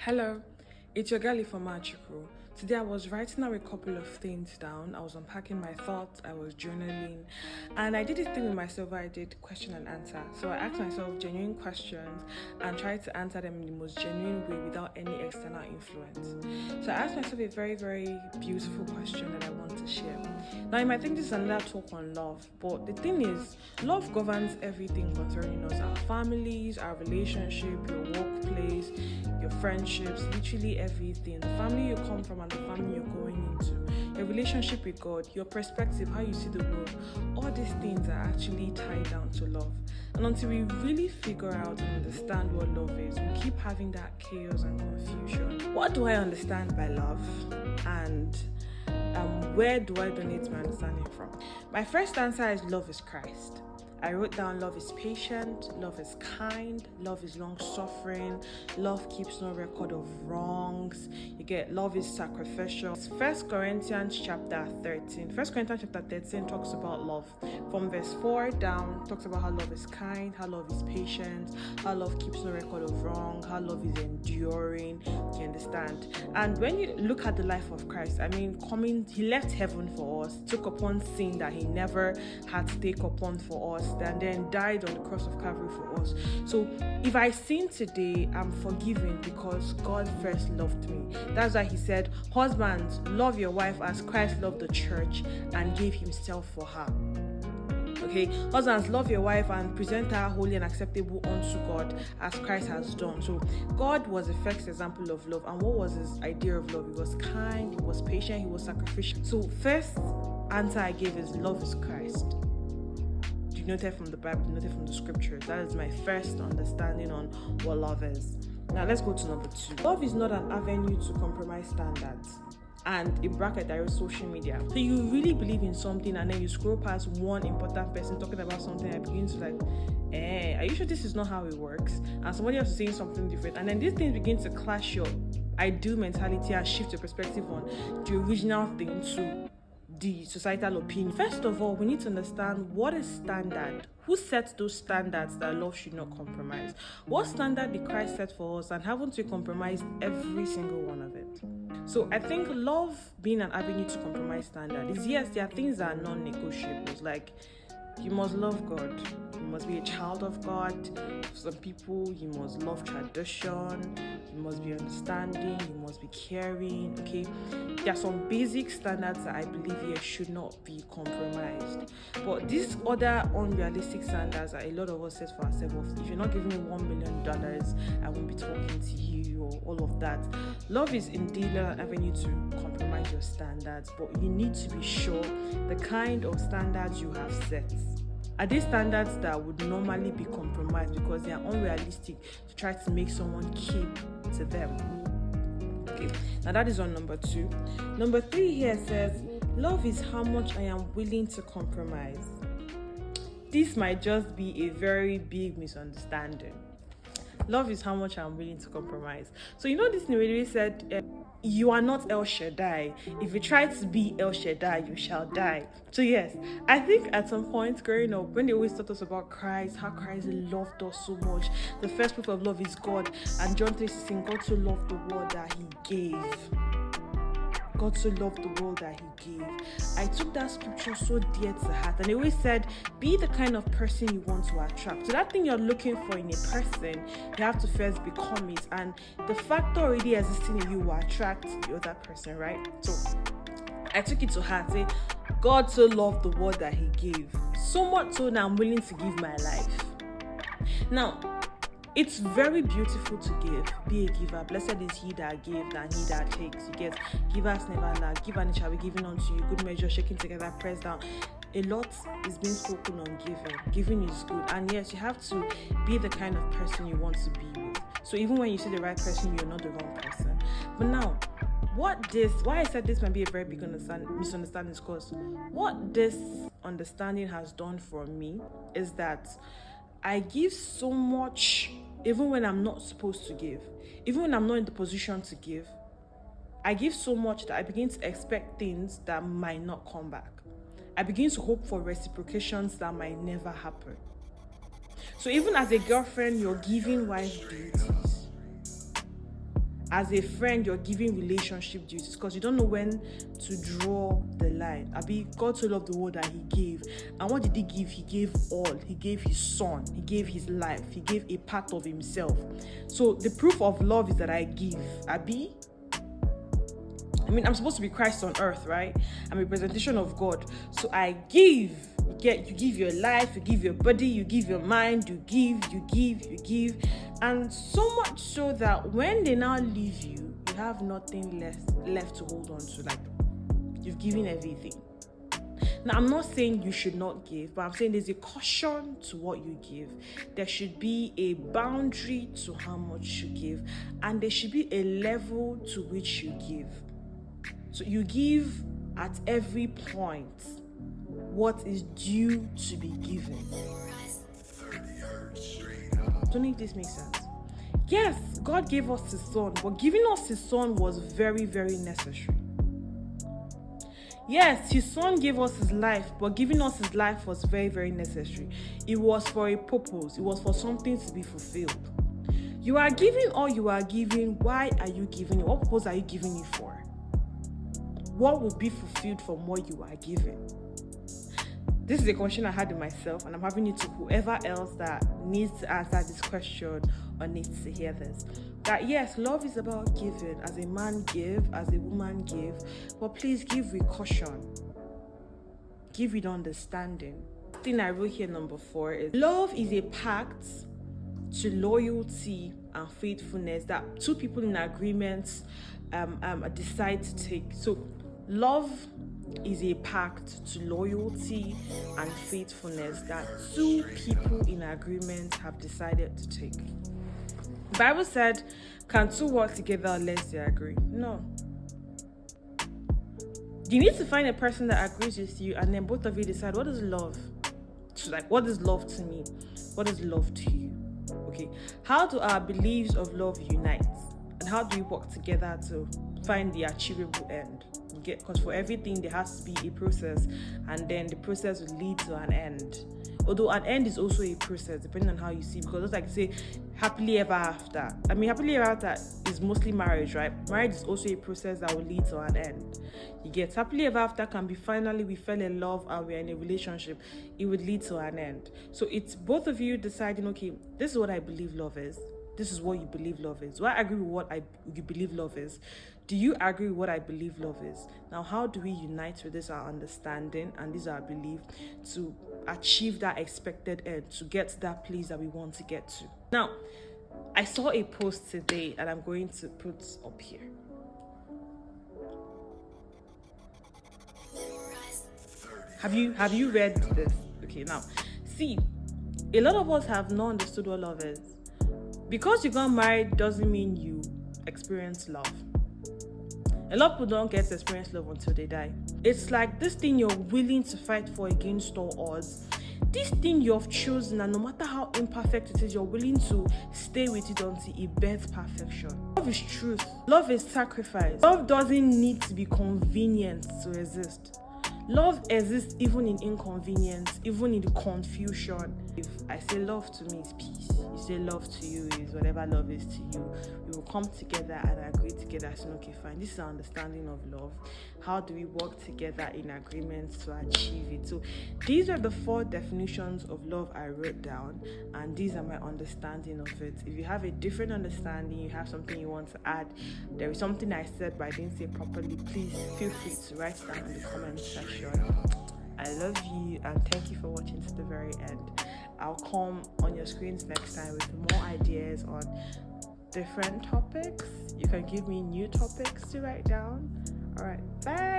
Hello, it's your girl Ifeoma Chukwu. Today I was writing out a couple of things down. I was unpacking my thoughts, I was journaling, and I did this thing with myself where I did question and answer. So I asked myself genuine questions and tried to answer them in the most genuine way without any external influence. So I asked myself a very, very beautiful question that I want to share. Now you might think this is another talk on love, but the thing is, love governs everything concerning us, our families, our relationship, your workplace, your friendships, literally everything. The family you come from and the family you're going into, your relationship with God, your perspective, how you see the world, all these things are actually tied down to love. And until we really figure out and understand what love is, we keep having that chaos and confusion. What do I understand by love? And where do I donate my understanding from? My first answer is love is Christ. I wrote down love is patient, love is kind, love is long-suffering, love keeps no record of wrongs. You get love is sacrificial. 1 Corinthians chapter 13 talks about love. From verse 4 down, talks about how love is kind, how love is patient, how love keeps no record of wrong, how love is enduring. You understand? And when you look at the life of Christ, he left heaven for us, took upon sin that he never had to take upon for us, and then died on the cross of Calvary for us. So if I sin today, I'm forgiven because God first loved me. That's why he said, husbands, love your wife as Christ loved the church and gave himself for her. Okay, husbands, love your wife and present her holy and acceptable unto God as Christ has done. So God was the first example of love. And what was his idea of love? He was kind, he was patient, he was sacrificial. So first answer I gave is love is Christ. Denoted from the Bible, denoted from the scriptures. That is my first understanding on what love is. Now let's go to number 2. Love is not an avenue to compromise standards. And in bracket there is social media. So you really believe in something and then you scroll past one important person talking about something and begin to are you sure this is not how it works? And somebody else is saying something different. And then these things begin to clash your ideal mentality and shift your perspective on the original thing to the societal opinion. First of all, we need to understand what is standard. Who sets those standards that love should not compromise? What standard did Christ set for us, and haven't we compromised every single one of it? So I think love being an avenue to compromise standard is, yes, there are things that are non-negotiables, like you must love God. You must be a child of God. For some people, you must love tradition. You must be understanding. You must be caring. Okay, there are some basic standards that I believe here should not be compromised. But these other unrealistic standards that a lot of us set for ourselves, if you're not giving me $1 million, I won't be talking to you, or all of that. Love is indeed not an avenue to compromise your standards, but you need to be sure the kind of standards you have set are these standards that would normally be compromised because they are unrealistic to try to make someone keep to them. Okay, now that is on number 2. Number 3 here says, love is how much I am willing to compromise. This might just be a very big misunderstanding. Love is how much I'm willing to compromise. So this thing really said, you are not El Shaddai. If you try to be El Shaddai, you shall die. So yes, I think at some point growing up, when they always taught us about Christ, how Christ loved us so much, the first proof of love is God. And John 3:16, God so loved the world that he gave. God so loved the world that he gave. I took that scripture so dear to heart, and they always said, be the kind of person you want to attract. So that thing you're looking for in a person, you have to first become it, and the factor already existing in you will attract the other person, right? So I took it to heart. Say, God so loved the world that he gave, so much so that I'm willing to give my life. Now, it's very beautiful to give. Be a giver. Blessed is he that gives than he that takes. You get, give us never lack. Give and it shall be given unto you. Good measure, shaking together, pressed down. A lot is being spoken on giving. Giving is good. And yes, you have to be the kind of person you want to be with. So even when you see the right person, you're not the wrong person. But now, why I said this might be a very big misunderstanding is because what this understanding has done for me is that I give so much even when I'm not supposed to give. Even when I'm not in the position to give, I give so much that I begin to expect things that might not come back. I begin to hope for reciprocations that might never happen. So even as a girlfriend, you're giving wife duties. As a friend, you're giving relationship duties because you don't know when to draw the line. God so loved the world that he gave. And what did he give? He gave all. He gave his son. He gave his life. He gave a part of himself. So the proof of love is that I give. I'm supposed to be Christ on earth, right? I'm a representation of God. So I give. You give your life, you give your body, you give your mind, you give. And so much so that when they now leave you, you have nothing left to hold on to. Like, you've given everything. Now, I'm not saying you should not give, but I'm saying there's a caution to what you give. There should be a boundary to how much you give, and there should be a level to which you give. So you give at every point what is due to be given. Don't know if this makes sense. Yes, God gave us his son, but giving us his son was very, very necessary. Yes, his son gave us his life, but giving us his life was very, very necessary. It was for a purpose. It was for something to be fulfilled. You are giving all you are giving. Why are you giving it? What purpose are you giving it for? What will be fulfilled from what you are giving? This is a question I had with myself, and I'm having it to whoever else that needs to answer this question or needs to hear this. That yes, love is about giving. As a man give, as a woman give, but please give with caution. Give with understanding. The thing I wrote here, number 4, is love is a pact to loyalty and faithfulness that two people in agreement decide to take. So love is a pact to loyalty and faithfulness that two people in agreement have decided to take. The Bible said, can two work together unless they agree? No. You need to find a person that agrees with you, and then both of you decide, what is love? So what is love to me? What is love to you? Okay. How do our beliefs of love unite? And how do we work together to find the achievable end? Because for everything there has to be a process, and then the process will lead to an end. Although an end is also a process, depending on how you see. Because just like say, happily ever after. Happily ever after is mostly marriage, right? Marriage is also a process that will lead to an end. You get happily ever after can be finally we fell in love and we're in a relationship. It would lead to an end. So it's both of you deciding, okay, this is what I believe love is. This is what you believe love is. Do I agree with what you believe love is? Do you agree with what I believe love is? Now, how do we unite with this, our understanding and this our belief, to achieve that expected end, to get to that place that we want to get to? Now, I saw a post today and I'm going to put up here. Have you read this? Okay, now, see, a lot of us have not understood what love is. Because you got married doesn't mean you experience love. A lot of people don't get to experience love until they die. It's like this thing you're willing to fight for against all odds. This thing you've chosen, and no matter how imperfect it is, you're willing to stay with it until it bears perfection. Love is truth. Love is sacrifice. Love doesn't need to be convenient to exist. Love exists even in inconvenience, even in the confusion. If I say love to me is peace, you say love to you is whatever love is to you. We will come together and agree together, saying, okay, fine, this is our understanding of love. How do we work together in agreement to achieve it? So these are the 4 definitions of love I wrote down, and these are my understanding of it. If you have a different understanding, you have something you want to add, there is something I said but I didn't say properly, please feel free to write it down in the comment section. I love you and thank you for watching to the very end. I'll come on your screens next time with more ideas on different topics. You can give me new topics to write down. All right, bye.